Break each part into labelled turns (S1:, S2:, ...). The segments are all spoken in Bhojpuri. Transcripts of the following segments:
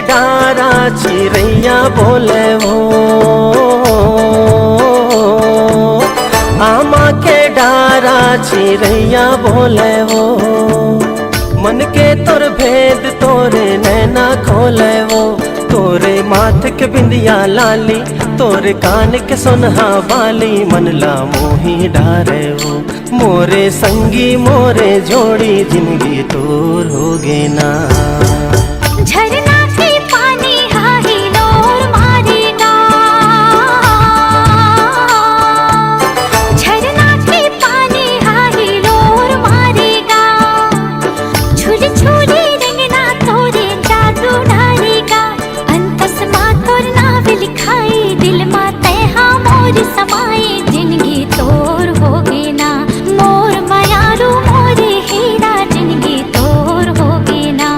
S1: डारा चिड़ैया बोले वो, आमा के डारा चिड़ैया बोले वो, मन के तोर भेद तोरे नैना खोले वो, तोरे माथ के बिंदिया लाली, तोरे कान के सुनहा बाली, मन ला मोही डारे वो, मोरे संगी मोरे जोड़ी जिंदगी तोर होगे ना।
S2: झरना के पानी हाही डोर मारेगा, झरना के पानी हाही डोर मारेगा, छुरी छुरी रंगना तोरे जादू डालेगा, अंतस माँ तोर नाव लिखाई, दिल माँ तैहा मोर समाई, जिंदगी तोर होगे ना, मोर मायारू मोरे हीरा, जिंदगी तोर होगे ना।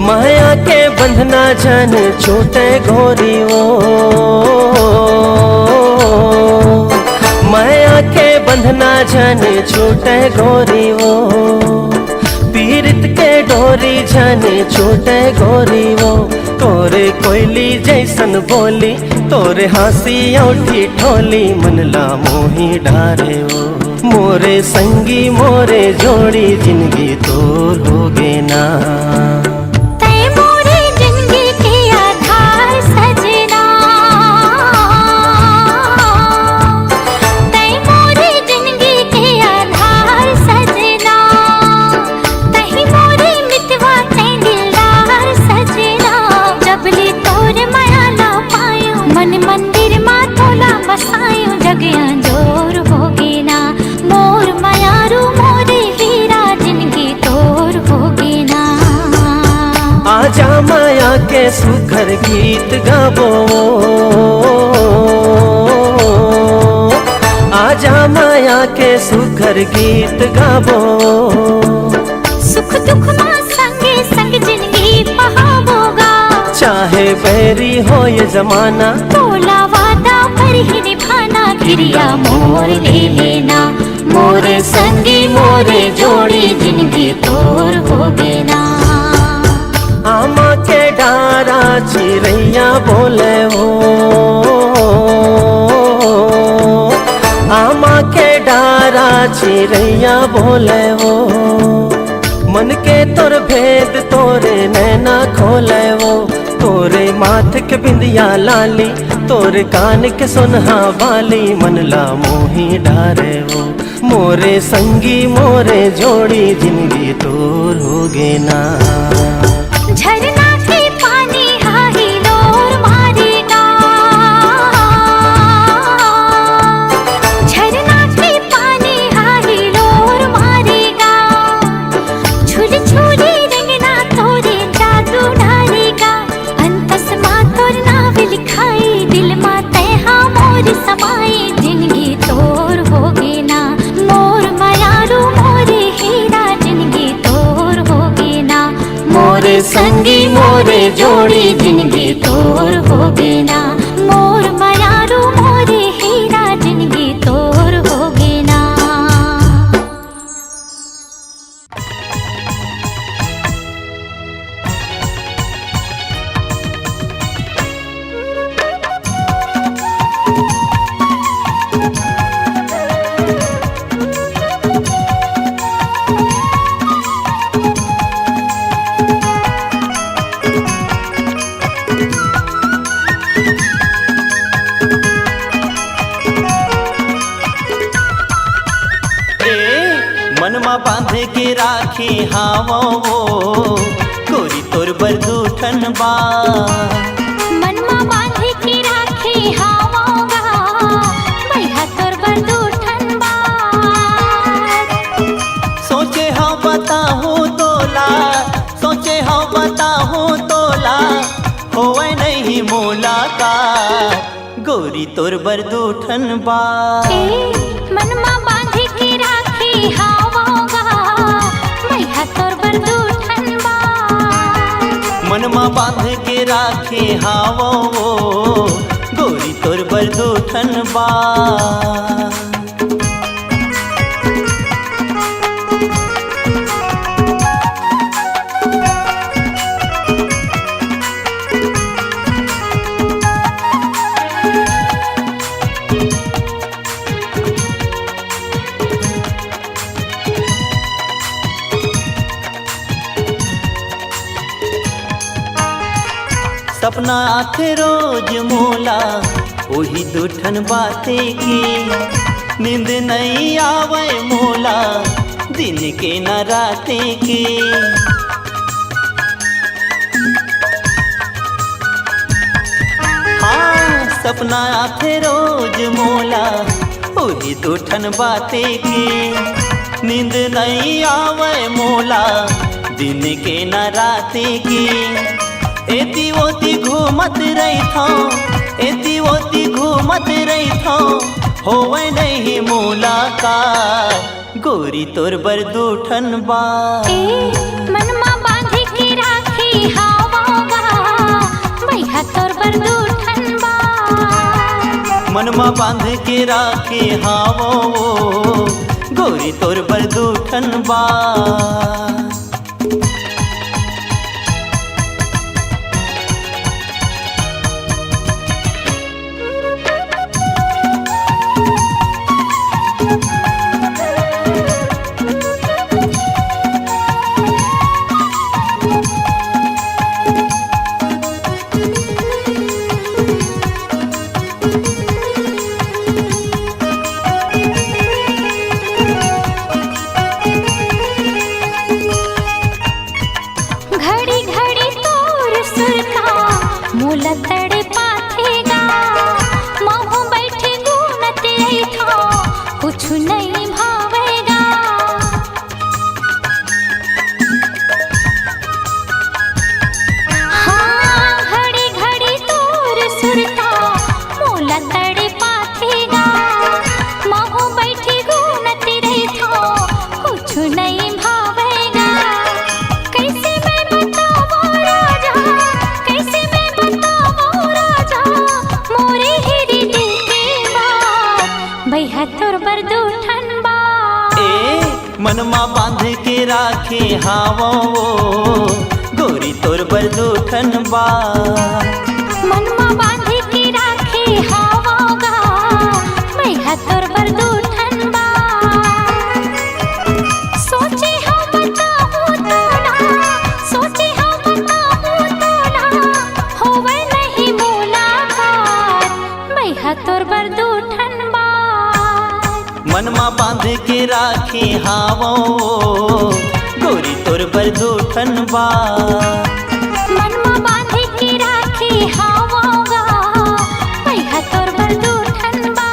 S1: माया के बंधना जन छूटे गोरी वो, माया के बंधना जन छूटे गोरी वो, पीरित के डोरी जन छूटे गोरी वो, तोरे कोयली जैसन बोली, तोरे हंसी औठी ठोली, मन ला मोही डारे वो, मोरे संगी मोरे जोड़ी जिंदगी तोर होगे ना। आजा माया के सुखर गीत गाबो, आजा माया के सुखर गीत गाबो,
S2: सुख दुख माँ संगे संग जिंदगी बहावोगा,
S1: चाहे बैरी हो ये जमाना,
S2: तोला वादा पर ही निभाना, क्रिया मोर ले लेना, मोरे संगी मोरे जोड़ी जिंदगी तोर होगे ना।
S1: आमा के डारा चिड़ैया बोले वो, आमा के डारा चिड़ैया बोले वो, मन के तोर भेद तोरे नैना खोले वो, तोरे माथ के बिंदिया लाली, तोरे कान के सुनहा बाली, मन ला मोही डारे वो, मोरे संगी मोरे जोड़ी जिंदगी तोर होगे ना।
S2: झरना के पानी हाही डोर मारेगा, झरना के पानी हाही डोर मारेगा, छुरी छुरी रंगना तोरे जादू डालेगा, अंतस माँ तोर नाव लिखाई, दिल माँ तैहा मोर समाई, जिंदगी तोर होगे ना, मोर मायारू मोरे हीरा, जिंदगी तोर होगे ना, मोरे संगी मोरे जोड़ी जिंदगी तोर होगे ना, मोर मायारू मोरे हीरा, जिंदगी तोर होगे ना।
S3: मनमा बांधे के राखी हावो वो, गोरी तोर बरदूठन बा,
S2: मनमा बांधे के राखी हावोगा, भैया तोर बरदूठन बा,
S3: सोचे हाँ बताहूँ तोला, सोचे हाँ बताहूँ तोला, होवे नहीं मोला गोरी तोर बरदूठन बा।
S2: मनमा बांध के राखी हावोगा मैया तोर बरदूठन बा।
S3: मनमा बांध के राखी हावो गोरी तोर बरदूठन बा। सपना आथे रोज मोला वही दूठन बाते की। नींद नहीं आवे मोला दिन के न राते की। हाँ सपना आथे रोज मोला वही दूठन बाते की। नींद नहीं आवे मोला दिन के न राते की। एती ओती घूमत रही थो, एती ओती घूमत रही थो, होवे नहीं मुलाकात गोरी तोर बरदूठन बा।
S2: मनमा बांध के राखी हावोगा मैया तोर बरदूठन बा।
S3: मनमा बांध के राखी हावो गोरी तोर बरदूठन बा।
S2: मोला तड़े पाथेगा महू बैठे गुनत आई थो कुछ नहीं भावेगा। हाँ घड़ी घड़ी तोर सुरता मोला तड़े पाथेगा महू बैठे गुनत रही थो कुछ नहीं भावेगा। कैसे मैं बताऊं राजा, कैसे मैया तोर बरदूठन बा।
S3: मनमा बांध के राखे हावो गोरी तोर बरदूठन बा।
S2: मनमा बांध के राखे हावोगा मैया तोर बरदूठन बा। सोचे हम बताऊं तो ना, सोचे हम बताऊं तो ना, होवे नहीं मुलाकात मैया तोर बरदूठन बा।
S3: मनमा बांध के राखे हावो गोरी तोर बरदूठन बा।
S2: मनमा बांध के राखे हावोगा मैया तोर बरदूठन बा।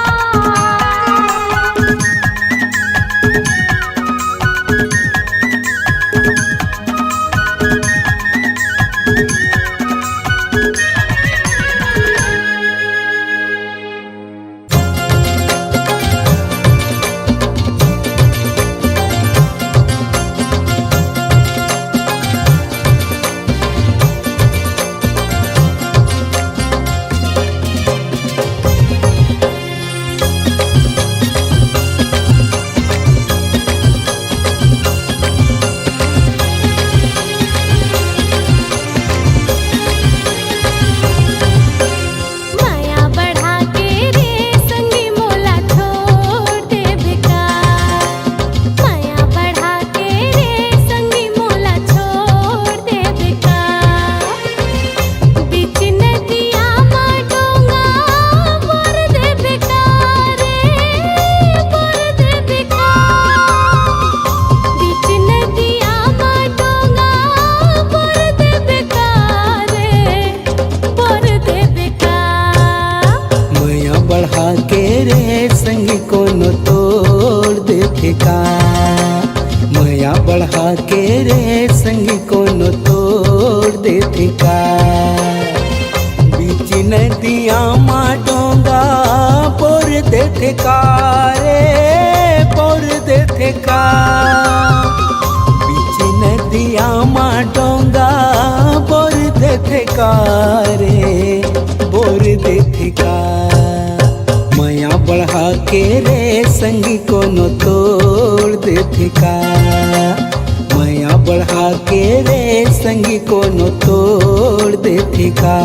S1: बढ़ा के रे संग कोनो तोड़ देते का बीच नदिया मा डोंगा
S4: देथे का रे बोर देथे का बीच नदिया मा डोंगा बोर देथे का रे बोर देथे का माया बढ़ा के रे संगी कोनो तोड़ देथे का माया बढ़ा के रे संगी कोनो तोड़ देथे का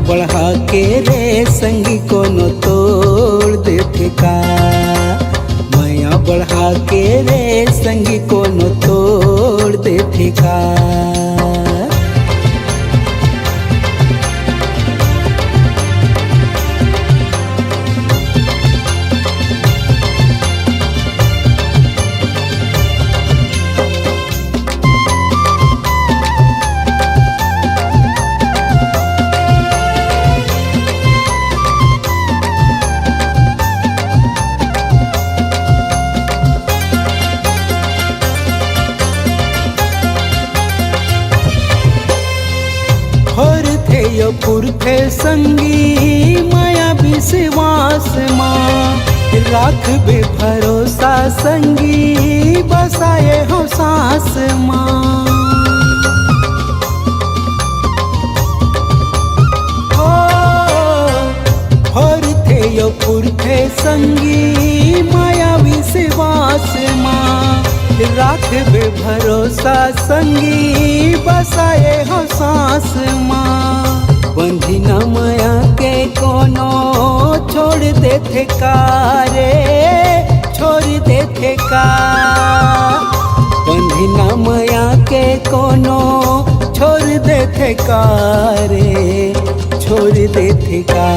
S4: बढ़ा के रे संगी कोनो तोड़ देथे का माया बढ़ा के रे संगी कोनो तोड़ देथे का पुरखे संगी माया विश्वास माँ राख बे भरोसा संगी बसाए हो सांस माँ थे यो पुरखे संगी माया विश्वास माँ राख बे भरोसा संगी बसाए हो सांस माँ बंधी न माया के कोनो छोड़ देथे का रे छोड़ देथे का बंधी न माया के कोनो छोड़ देथे का रे छोड़ देथे का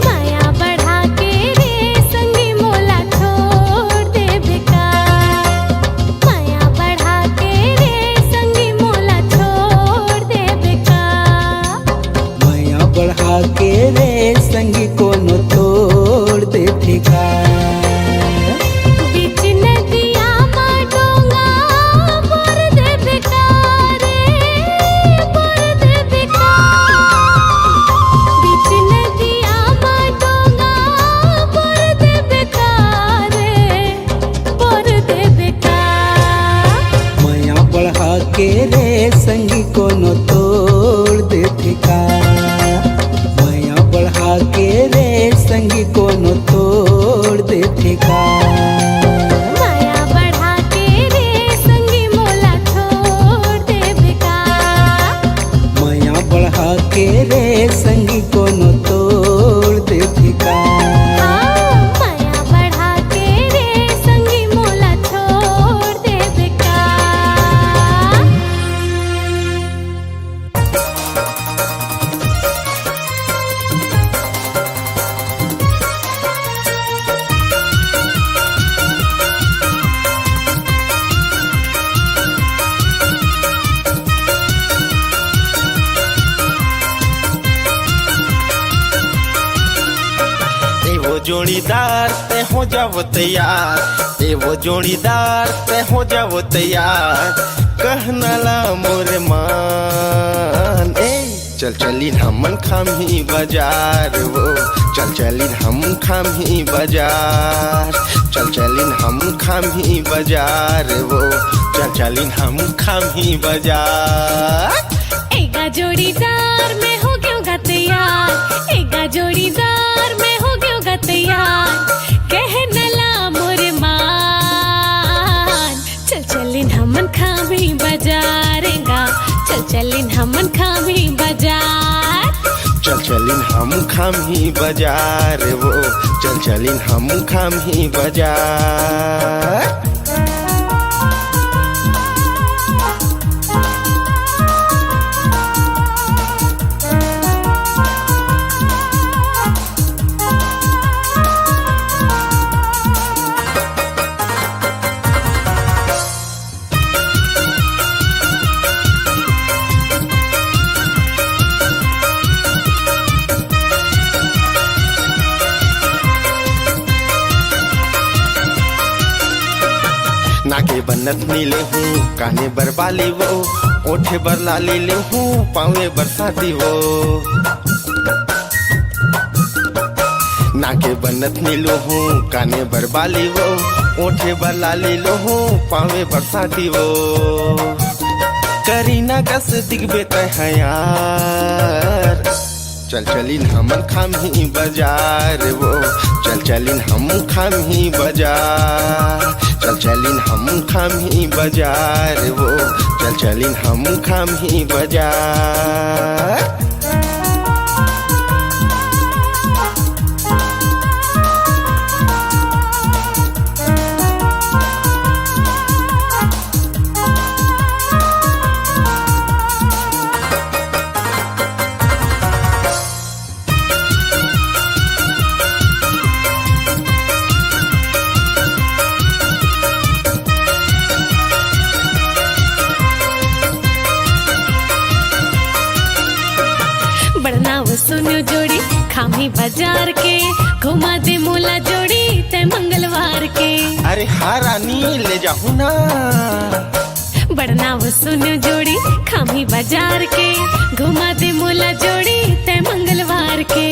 S2: माया बढ़ा के रे संगी मोला छोड़ देबे का माया बढ़ा के रे संगी मोला छोड़ देबे का
S4: माया बढ़ा के रे संगी कोनो तोड़ देथे का
S2: बीच नदिया मा डोंगा बोर देबे का रे बोर देबे का बीच नदिया मा डोंगा बोर देबे का रे बोर देबे का
S4: माया बढ़ा के रे संगी कोनो तोड़ देथे का माया बढ़ा के रे संगी कोनो तोड़ देथे का
S2: माया बढ़ा के रे संगी मोला छोड़ देबे का
S4: माया बढ़ा के रे संगी कोनो तोड़ देथे का
S2: माया बढ़ा के रे संगी मोला छोड़ देबे का
S3: एवो जोड़ीदार ते हो जाओ तैयार एवो जोड़ीदार ते हो जाओ तैयार
S1: कहनाला मोर मान ए चल चली हमन खामी बाजार वो चल चली हम खामी बाजार चल चली हम खामी बाजार वो चल चली हम खामी बाजार
S2: एगा जोड़ीदार में हो क्यों गा तैयार एगा जोड़ीदार में हो क्यों गा तैयार कहनला मोर मान चल चलिन हमन खामी बाजारेगा चल चलिन हमन खामी बाजार
S1: चल चलिन हम खामी बाजार वो चल चलिन हम खामी बाजार नाके बनत नीले हूँ काने बरबाली वो ओठे बर लाली ले हूँ पावे बरसाती वो नाके बनत नीलो हूँ काने बरबाली वो ओठे बर लाली लो हूँ पावे बरसाती वो करीना कस दिखबे तय यार चल चलिन हमन खामी बाजार वो चल चलिन हम खामी बाजार चल चलिन हम खामी बाजार वो चल चलिन हम खामी बाजार
S2: सुनो जोड़ी खामी बाजार के घुमा दे मोला जोड़ी ते मंगलवार के
S1: अरे हाँ रानी ले जाऊँ ना
S2: बड़ना वो सुनो जोड़ी खामी बाजार के घुमा दे मोला जोड़ी ते मंगलवार के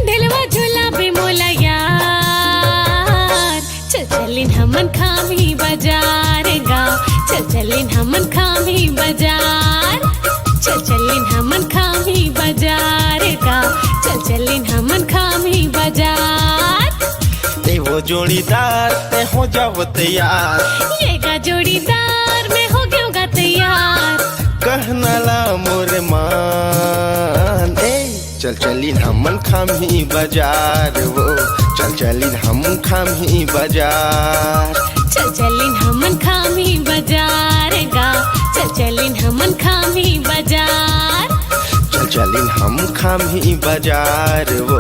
S2: दिलवा झूला भी मोला यार चल चलिन हमन खामी बाजार गाँव चल चलिन हमन खामी बाजार चल चलिन हमन खामी बाजार का चल चलिन हमन खामी बाजार
S1: ते वो जोड़ीदार ते हो जाओ तैयार
S2: ये गा जोड़ीदार में हो क्यों गा तैयार
S1: कहनाला मोर मान ए चल चलिन हमन खामी बाजार वो चल चलिन हम खामी बाजार
S2: चल चलिन हमन खामी बाजार गा चल चलिन हमन खामी बाजार
S1: चल चलिन हम खामी बाजार वो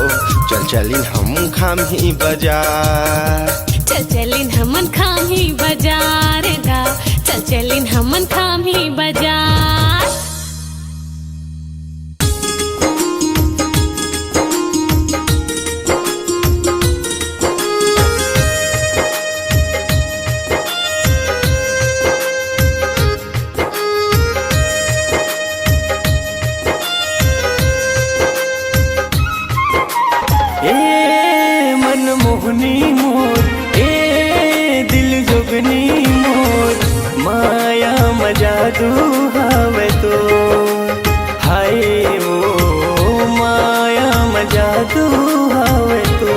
S1: चल चलिन हम खामी बाजार
S2: चल चलिन हमन खामी बाजार गा चल चलिन हमन खामी बाजार
S1: मोहनी मोर ए दिल जोगनी मोर माया मजादू हवे तो हाय वो माया मजादू हवे तो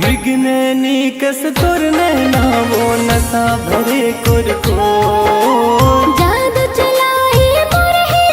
S1: मृगनैनी कस तोर नैना वो नशा भरे कुर को
S2: जादू चलाए मोर है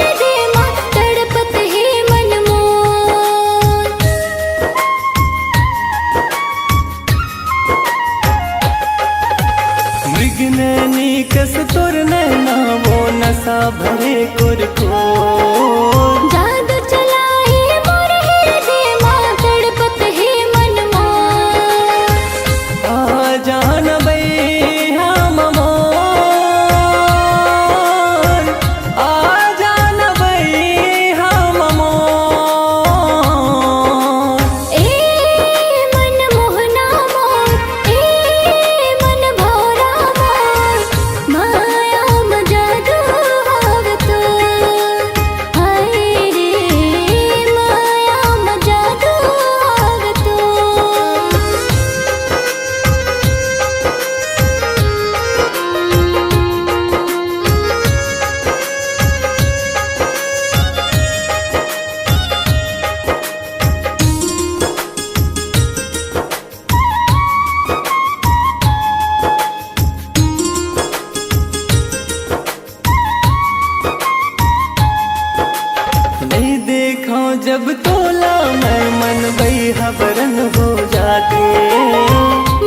S1: तोला मैं मन गई हबरन हो जाके।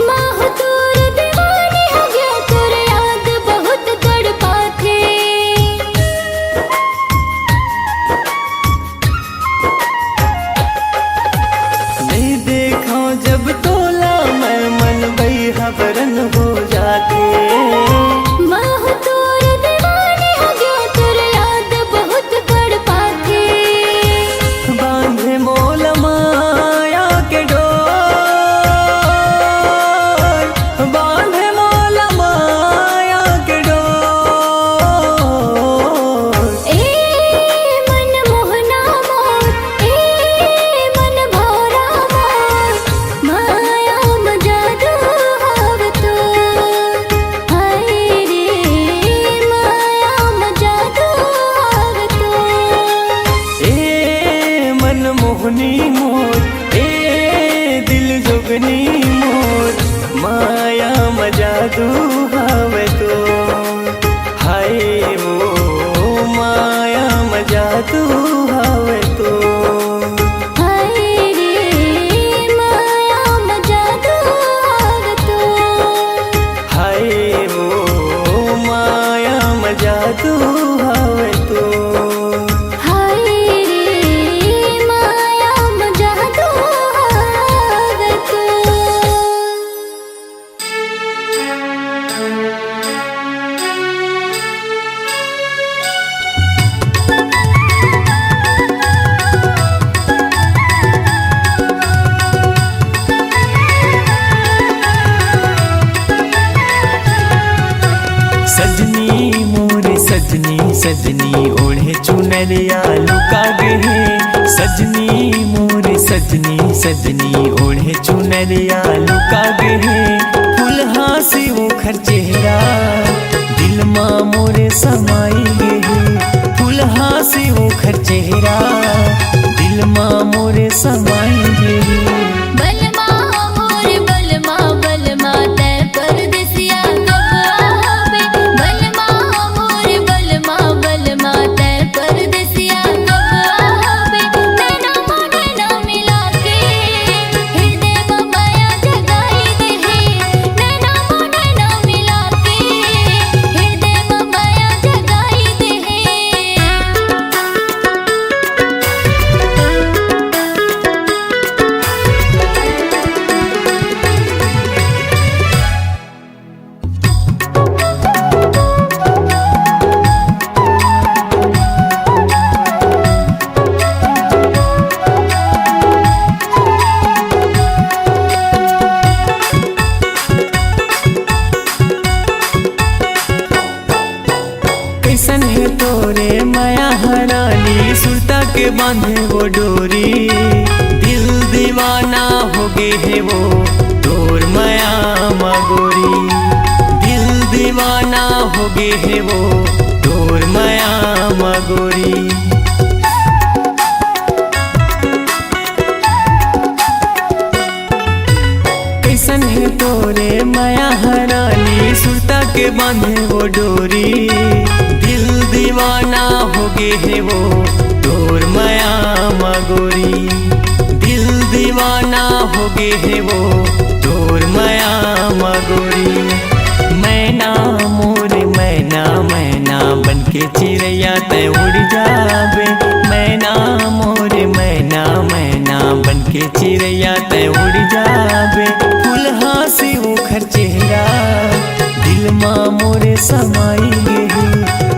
S2: माह तोर दीवानी हो गया, तोर याद बहुत तड़पाथे।
S1: नहीं देखा जब तोला मैं मन गई हबरन हो जाके।
S2: माह तोर दीवानी हो गया, तोर याद बहुत तड़पाथे।
S1: बांधे मोल माया के डोर, बांधे मोल माया के डोर।
S2: ए मन मोहना मोर, ए मन भौरा मोर, माया म जादू हाव तो। हाय रे माया म जादू हाव तो।
S1: ए मन मोहनी मोर, ए दिल जोगनी मोर, माया म जादू हावे तो। हाय वो माया म जादू हावे तो।
S2: हाय रे माया म जादू हाव तो।
S1: हाय वो माया म जादू हावे तो।
S2: हाय रे माया म जादू हाव तो।
S1: सजनी मोरे सजनी सजनी ओढ़े चुनरिया लुका गे। सजनी मोरे सजनी सजनी ओढ़े चुनरिया लुका गे। फुलहा से ओखर चेहरा दिल माँ मोरे समाई गे। फुलहा से ओखर चेहरा दिल माँ मोरे समाई गे।
S2: बलमा मोर बलमा बलमा ते परदेसिया कब आवे। बलमा मोर बलमा बलमा ते परदेसिया कब आवे। नैना मोढ़े ना मिला के हृदय में माया जगाई दे। नैना मोढ़े ना मिला के हृदय में माया जगाई दे।
S1: कैसन है तोरे माया हरानी, सुरता के बांधे वो डोरी। दिल दीवाना हो गे है वो तोर माया मगोरी। दिल दीवाना हो गे है वो तोर माया मगोरी। कैसन है तोरे माया हरानी, सुरता के बांधे वो डोरी। दिल दीवाना हो गे है वो तोर माया मगोरी। दिल दीवाना हो गे है वो तोर माया मगोरी। मैना मोरे मैना मैना बनके चिड़ैया तय उड़ जाबे। मैना मोरे मैना मैना बनके चिड़ैया तय उड़ जाबे। फुलहा से ओखर चेहरा दिल माँ मोरे समाई गे।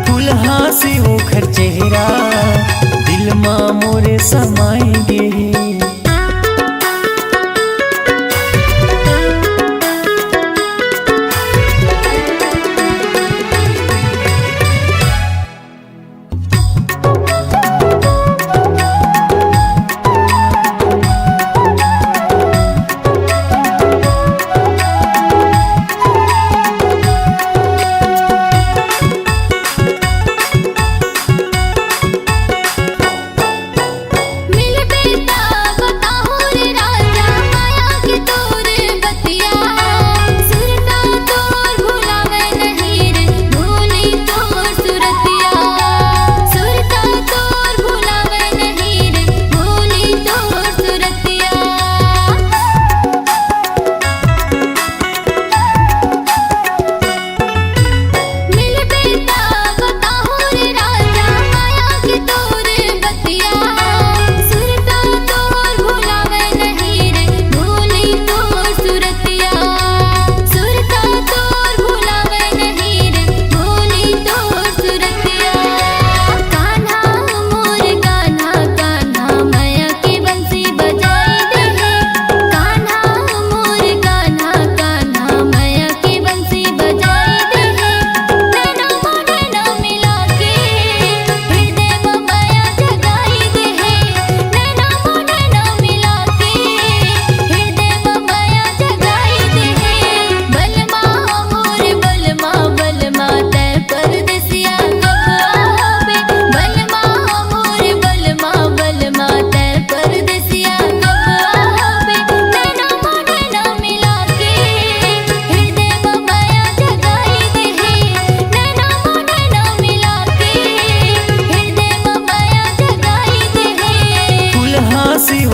S1: फुलहा से ओखर चेहरा दिल माँ मोरे समाई गे।
S2: मिलबे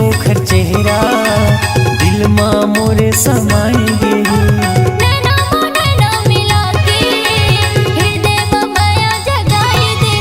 S1: ओखर चेहरा दिल माँ मोरे समाई गे
S2: नैना नैना मिला के हृदय में माया जगाई दे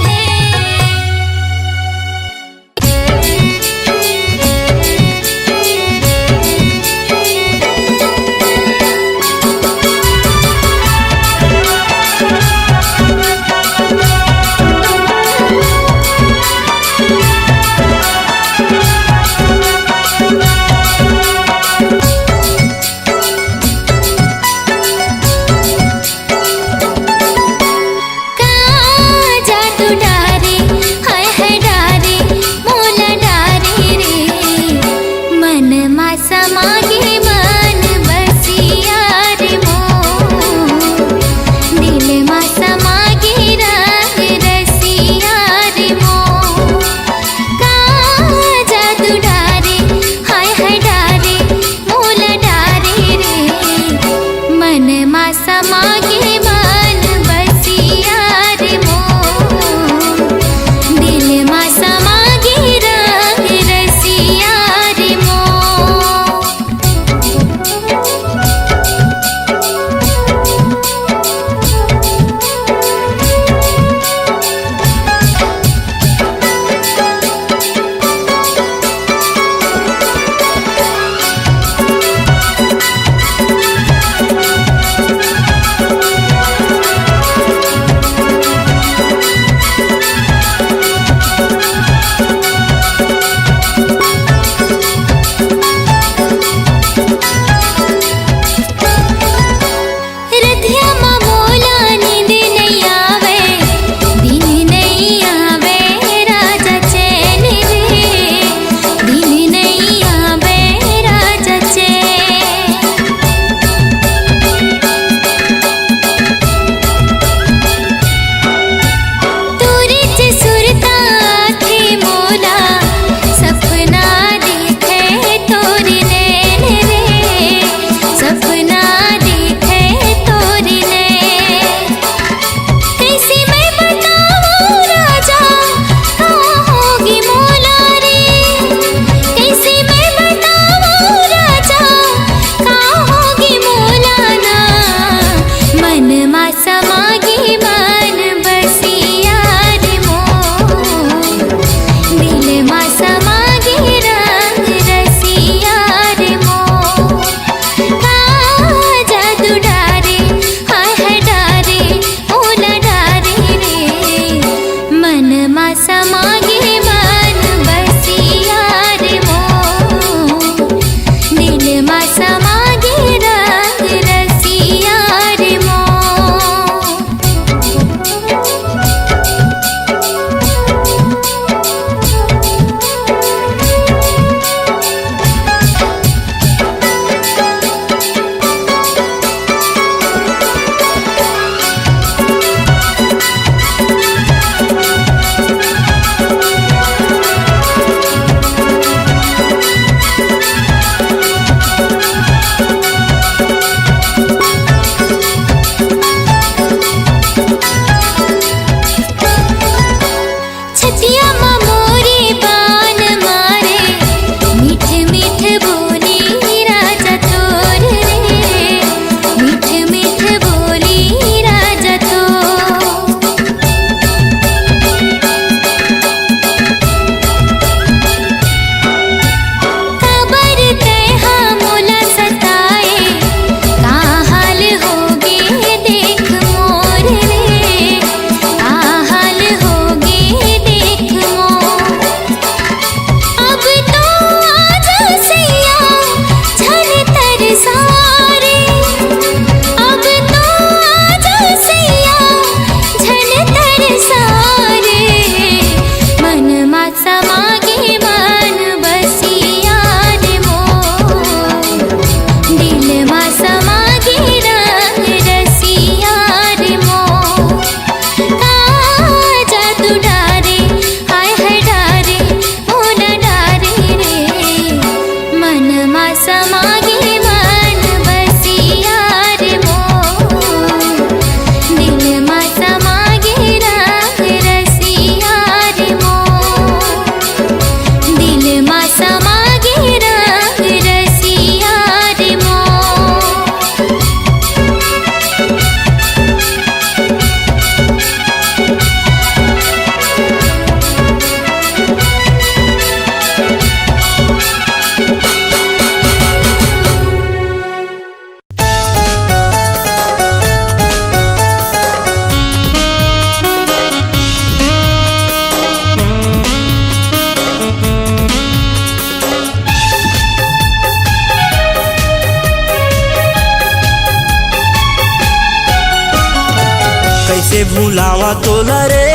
S1: भुलावा तोला रे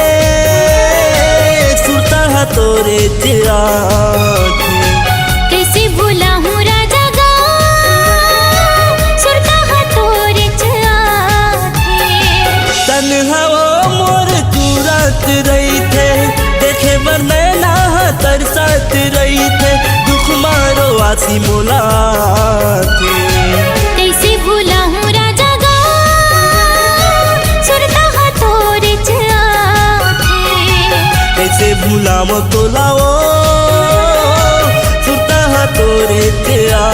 S1: सुरता है तोरे चिया
S2: कैसे भूला हूँ राजा गाँव सुरता है तोरे चाथे।
S1: तन्हाओ मोर चूरत रही थे देखे बरनैना तरसत रही थे दुख मारो आसी मोला थे।
S2: कैसे भूला हूँ राजा गाँव सुरता है तोरे चाथे।
S1: कैसे भुलाओ तोलाओ सुरता है तोरे चिया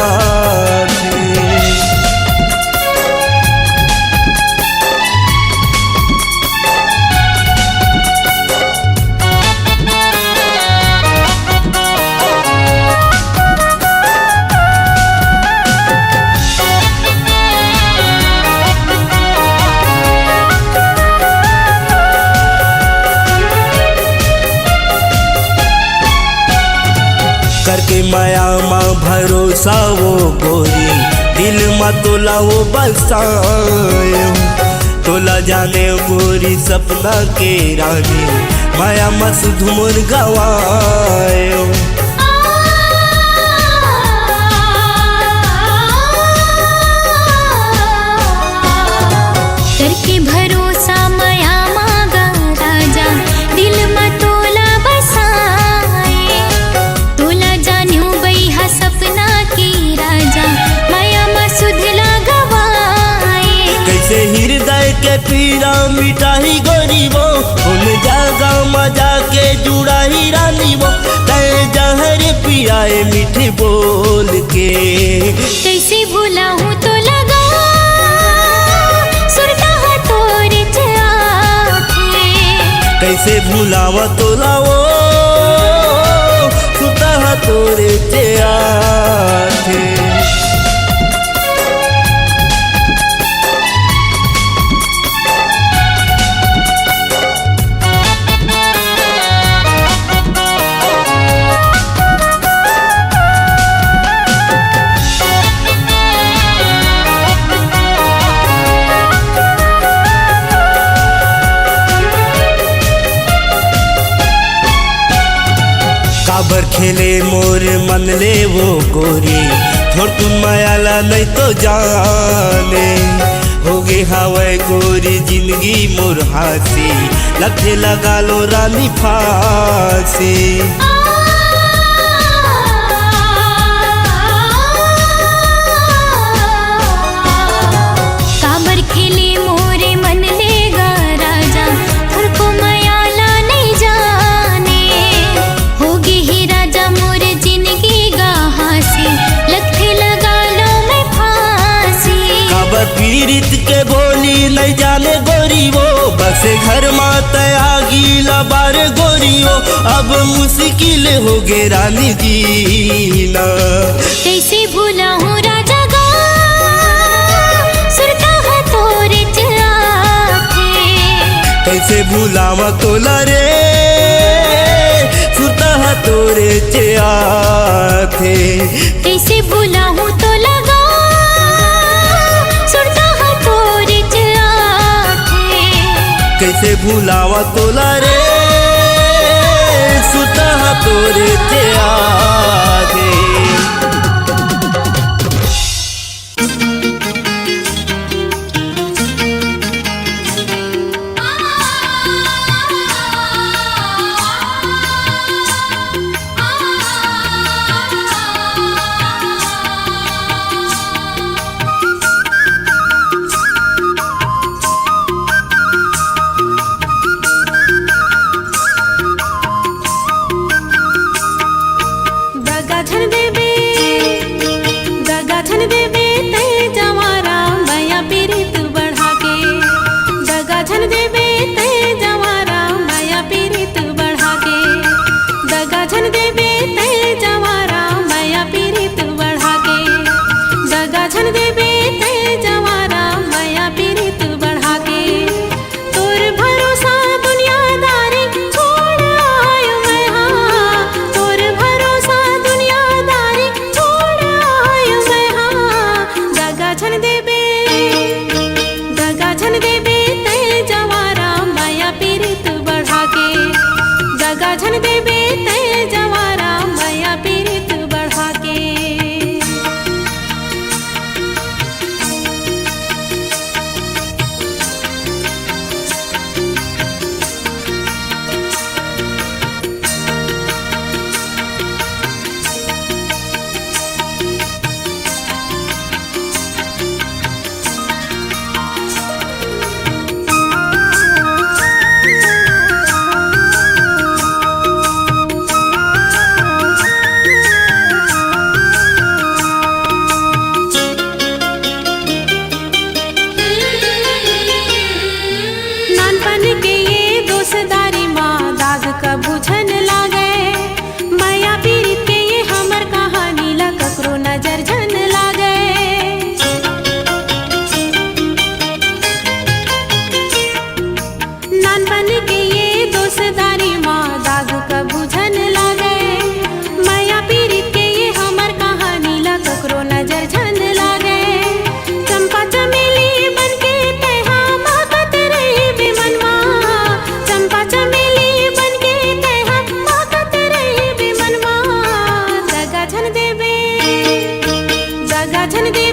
S1: करके माया माँ भरोसा वो गोरी दिल में तोला वो बसाए तोला जाने गोरी सपना के रानी माया मस धुमर गवाए।
S2: करके भरोसा माया मांगा राजा दिल में तोला बसाए तोला जान्यू बैहा सपना की राजा माया में सुधला गवाए।
S1: कैसे हृदय के पीड़ा मिटाही गोरी वो उन जागा मजा के जुड़ाही रानी वो तय जहर पियाए मीठी बोल के।
S2: कैसे भूला हूँ तो लगा सुरता है तोरे चाथे।
S1: कैसे भुलावा तोलाओ सुता है तोरे चिया थे। काबर खेले मोर मन ले वो गोरी थोड़ तुम मायाला नहीं तो जाने होगे हवाए गोरी जिंदगी मोर हासी लखे लगा लो रानी फांसी।
S2: काबर खेले मोरे मन लेगा राजा थोड़ को मायाला नहीं जाने होगी ही राजा मोरे जिंदगी गा हासी लखे लगा लो मैं फांसी।
S1: काबर पीड़ित के बोली नहीं जाने गोरी वो बस घर माता आगी लबार गोरी वो अब मुश्किल हो गे रानी जीना।
S2: कैसे भूला हूँ राजा गाँव सुरता है तोरे चाथे।
S1: कैसे भुलावा तोला रे सुरता है तोरे चिया थे।
S2: कैसे भूला हूँ तो लगा सुरता है तोरे चाथे।
S1: कैसे भुलावा तोला रे सुरता है तोरे चिया थे।
S2: बगाधर समझन दे